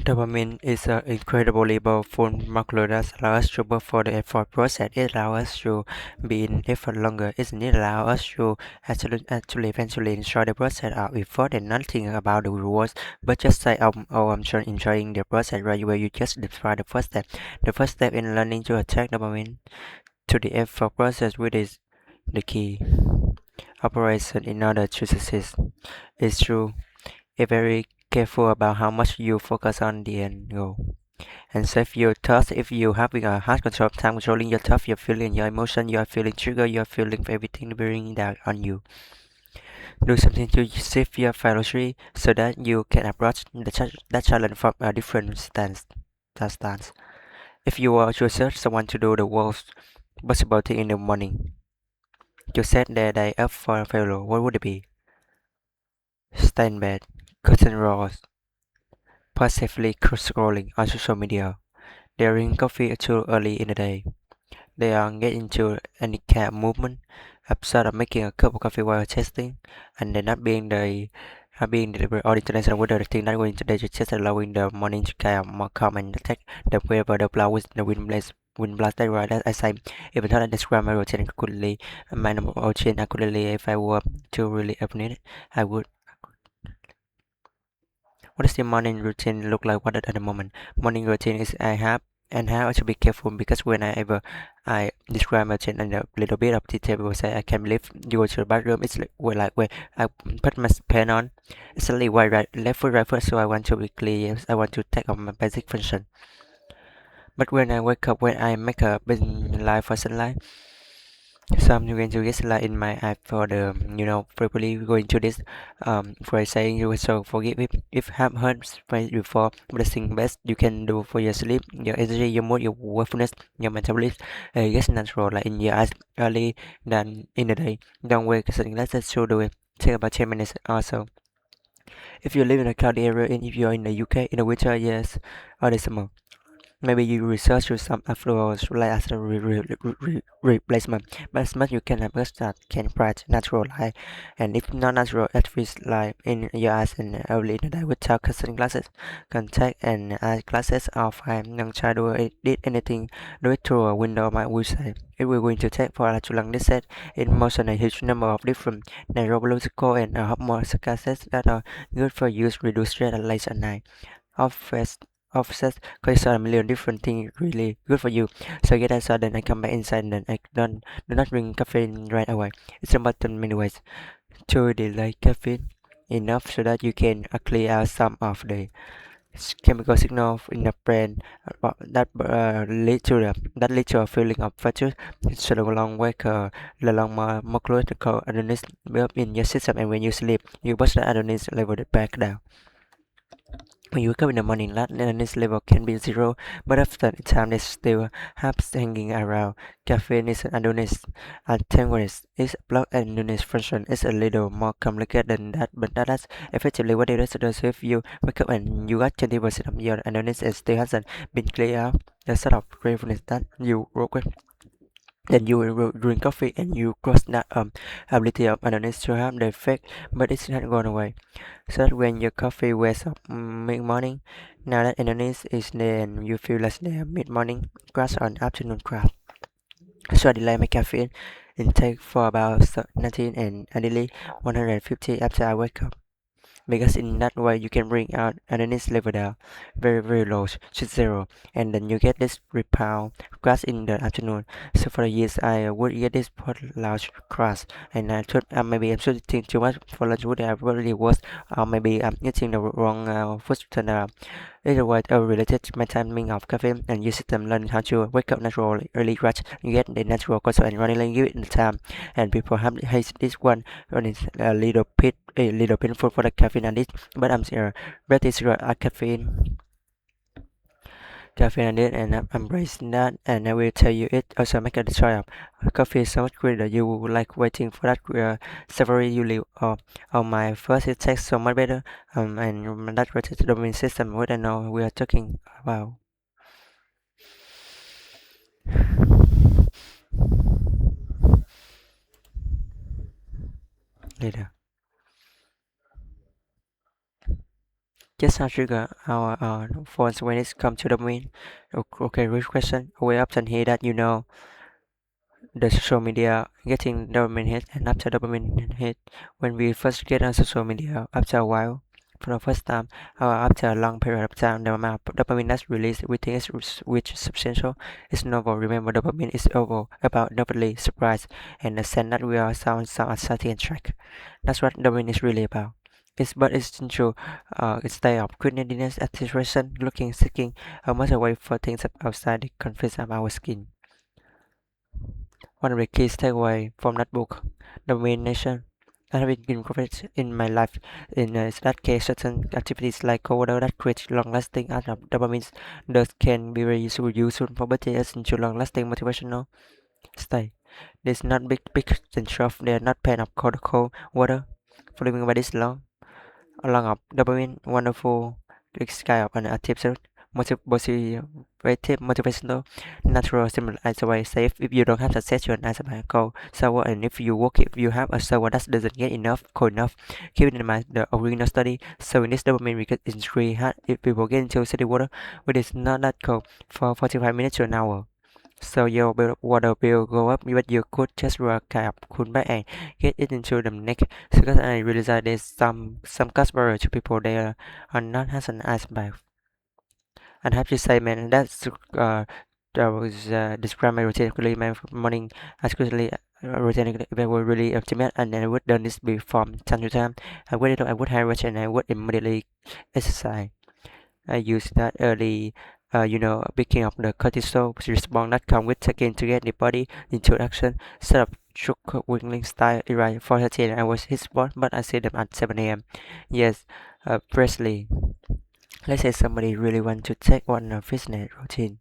Dopamine is an incredibly powerful molecule that allows us to perform the effort process. It allows us to be in effort longer. It allows us to actually eventually enjoy the process of effort and not think about the rewards, but just say, oh, I'm sure enjoying the process right where you just describe the first step. The first step in learning to attack dopamine to the effort process, which is the key operation in order to succeed. It's true. Be very careful about how much you focus on the end goal. And save your thoughts if you having a hard control time controlling your thoughts, your feeling, your emotion, you are feeling trigger, you are feeling everything bearing down on you. Do something to shift your philosophy so that you can approach that challenge from a different stance. If you were to search someone to do the worst possible thing in the morning, to set their day up for failure, what would it be? Stay in bed, curtain rolls, passively scrolling on social media. They drink coffee too early in the day. They are engaged into any kind of movement, upset of making a cup of coffee while testing, and they're not being deliberate or international whether the thing not going to digest allowing the morning to kind of more calm and attack the wherever the blow with the wind blast that right as I say, even though I describe my routine accurately, my routine accurately, if I were to really open it, I would. What does your morning routine look like? What at the moment? Morning routine is I have and how I should be careful because whenever I describe my routine and a little bit of detail, people say I can believe you go to the bathroom. It's like where I put my pen on. It's only right, left foot, right foot. So I want to be clear. Yes, I want to take on my basic function. But when I wake up, when I make a life for sunlight. So I'm going to get like in my app for the probably going to this for saying you so forgive if have heard phrase before but the thing best you can do for your sleep, your energy, your mood, your wakefulness, your metabolism gets natural like in your eyes early than in the day. Don't wake something let's just do it. Take about 10 minutes also. If you live in a cloudy area and if you're in the UK in the winter, yes, or the summer. Maybe you research with some afterwards like as a replacement, but as much you can have that can price natural light, and if not natural, at least like in your eyes and early in the day without custom glasses, contact and eye glasses or fine young child do it did anything do it through a window. My will say it will going to take for a too long this set in motion a huge number of different neurological and hormone gases that are good for use reduce stress at late at night. Offset offset because a million different things really good for you. So get outside then I come back inside and then I don't do not drink caffeine right away. It's about in many ways to delay caffeine enough so that you can clear out some of the chemical signal in the brain that lead to a feeling of fatigue. It's a long wake the long more close to call adrenaline build up in your system, and when you sleep you push the adrenaline level back down. When you wake up in the morning, alertness level can be zero, but after the time they still have hanging around. Caffeine is an agonist. Antagonist is block agonist function. It's a little more complicated than that, but that's effectively what it is. So if you wake up and you got 20% of your agonist and still hasn't been cleared out, the sort of cravings that you woke up then you will drink coffee and you cross that ability of adonis to have the effect, but it's not gone away. So that when your coffee wakes up mid morning, now that adonis is there and you feel less there mid morning crash on afternoon crash. So I delay my caffeine intake for about 19 and ideally 150 after I wake up, because in that way you can bring out underneath level down very low to zero, and then you get this rebound crash in the afternoon. So for the years I would get this pot large crash, and I thought maybe I'm shooting too much for lunch, would I really was, or maybe I'm eating the wrong food pattern. Either way, related to my timing of caffeine and your system learn how to wake up naturally early rush. You get the natural concept and running give it the time. And people have hate this one when it's a little painful for the caffeine addict, but I'm sure that is right caffeine addict and I'm embracing that, and I will tell you it also make a try of coffee is so much great that you will like waiting for that savory you live or my first it tastes so much better and that related to the dopamine system what I know we are talking about later. Just how trigger our phones when it comes to dopamine. Okay, real question. We often hear that the social media getting dopamine hit and after dopamine hit when we first get on social media after a while for the first time or after a long period of time the amount of dopamine that's released we think is which is substantial is novel. Remember, dopamine is overall about novelty, surprise, and the sense that we are sound anxiety and track. That's what dopamine is really about. It's true. It's day of greediness, acceleration, looking, seeking, almost away for things outside the confines of our skin. One of the key takeaways from that book, The Main Nation, that have been incorporated in my life in that case certain activities like coder that create long-lasting out of dopamine those can be very useful for body as into long-lasting motivational stay. There's not big and shove, they are not pain of cold water for living by this long of dopamine wonderful this kind of an active motivational natural similar as a way safe if you don't have success you're as a goal server and if you work if you have a server that doesn't get enough cold enough keep in mind the original study so in this dopamine we get is really hard if people get into city water which is not that cold for 45 minutes to an hour so your water bill go up, but you could just work up could buy and get it into the neck. So because I realize that there's some customers to people there are not as an aspect. And have to say, man, that was describe my routine quickly. My morning as quickly routine if I were really optimal, and then I would done this before time to time. I would hydrate and I would immediately exercise. I use that early, picking up the cortisol response that come with taking to get the body into action. Set up shook wiggling style right 4:30 I was his spot, but I see them at 7 a.m. Yes, Presley. Let's say somebody really want to take on a fitness routine.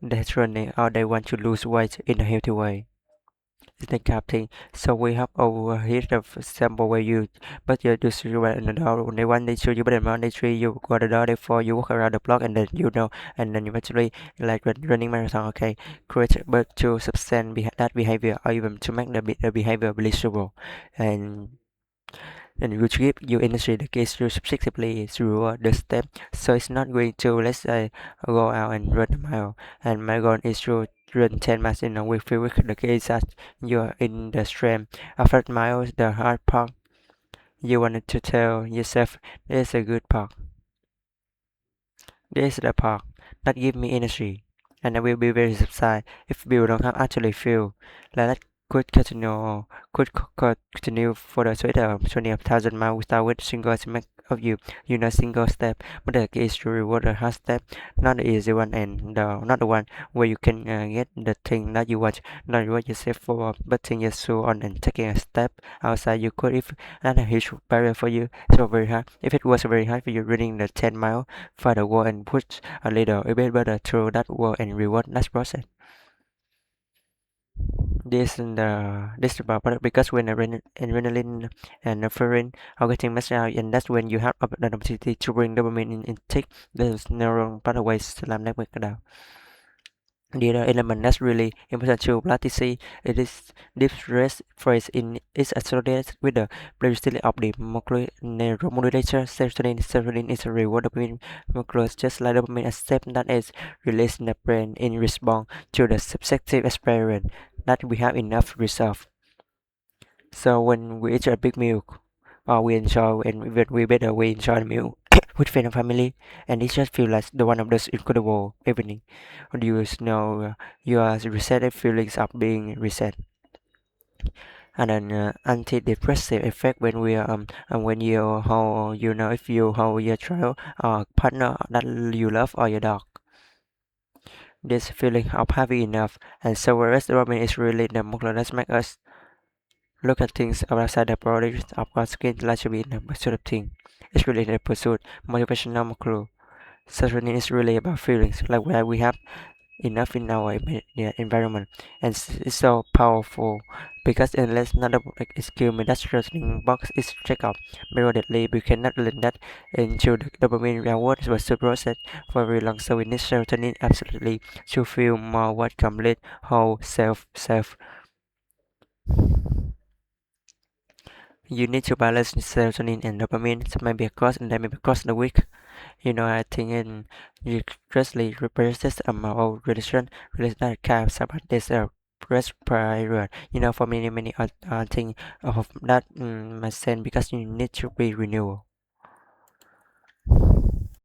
That's running or they want to lose weight in a healthy way. It's the kind of thing. So we have over here the sample where you but you do you went in the door on day one day two you but on day three you go to the door day four you walk around the block and then and then you actually like running marathon okay create but to substance that behavior or even to make the behavior believable and which give you energy that gives you subjectively through the step. So it's not going to, let's say, go out and run a mile. And my goal is to run 10 miles in a week. Few weeks, the case that you're in the stream. After miles, the hard part, you wanted to tell yourself, this is a good part. This is the part that give me energy. And I will be very satisfied if people don't have actually feel like that could continue for the sweater of 20,000 miles without with single smack of you. You know single step, but the key is to reward the hard step, not the easy one and not the one where you can get the thing that you want, not reward yourself for putting your soul on and taking a step outside you could if that's a huge barrier for you. It's not very hard. If it was very hard for you running the 10 mile for the wall and push a little bit better through that wall and reward that process. This about product because when adrenaline and nephrine are getting messed out and that's when you have the opportunity to bring dopamine in intake those neuron pathways làm network down. The other element that's really important to practice it is deep stress phrase in is associated with the plasticity of the neuromodulator serotonin. Serotonin is a reward dopamine molecule just like dopamine accept that is released in the brain in response to the subjective experience that we have enough resolve. So when we eat a big meal, or we enjoy and when we better we enjoy the meal with friend and family, and it just feels like the one of those incredible evening. Do you know your reset feelings of being reset? And then antidepressive effect when we and when you how you know if you how your child or partner that you love or your dog. This feeling of having enough and so whereas the Robin is really the molecule that makes us look at things outside the boundaries of our skin largely in the pursuit of things. It's really the pursuit, motivational clue. Serotonin is really about feelings, like where we have enough in our environment, and it's so powerful because unless another skill me that serotonin box is checked out periodically, we cannot learn that into the dopamine reward was the process for very long. So we need serotonin absolutely to feel more what complete whole self. You need to balance serotonin and dopamine, so maybe across and then maybe across the week. I think in you justly represents my old religion kind of this respire, for many things of that my sense because you need to be renewed.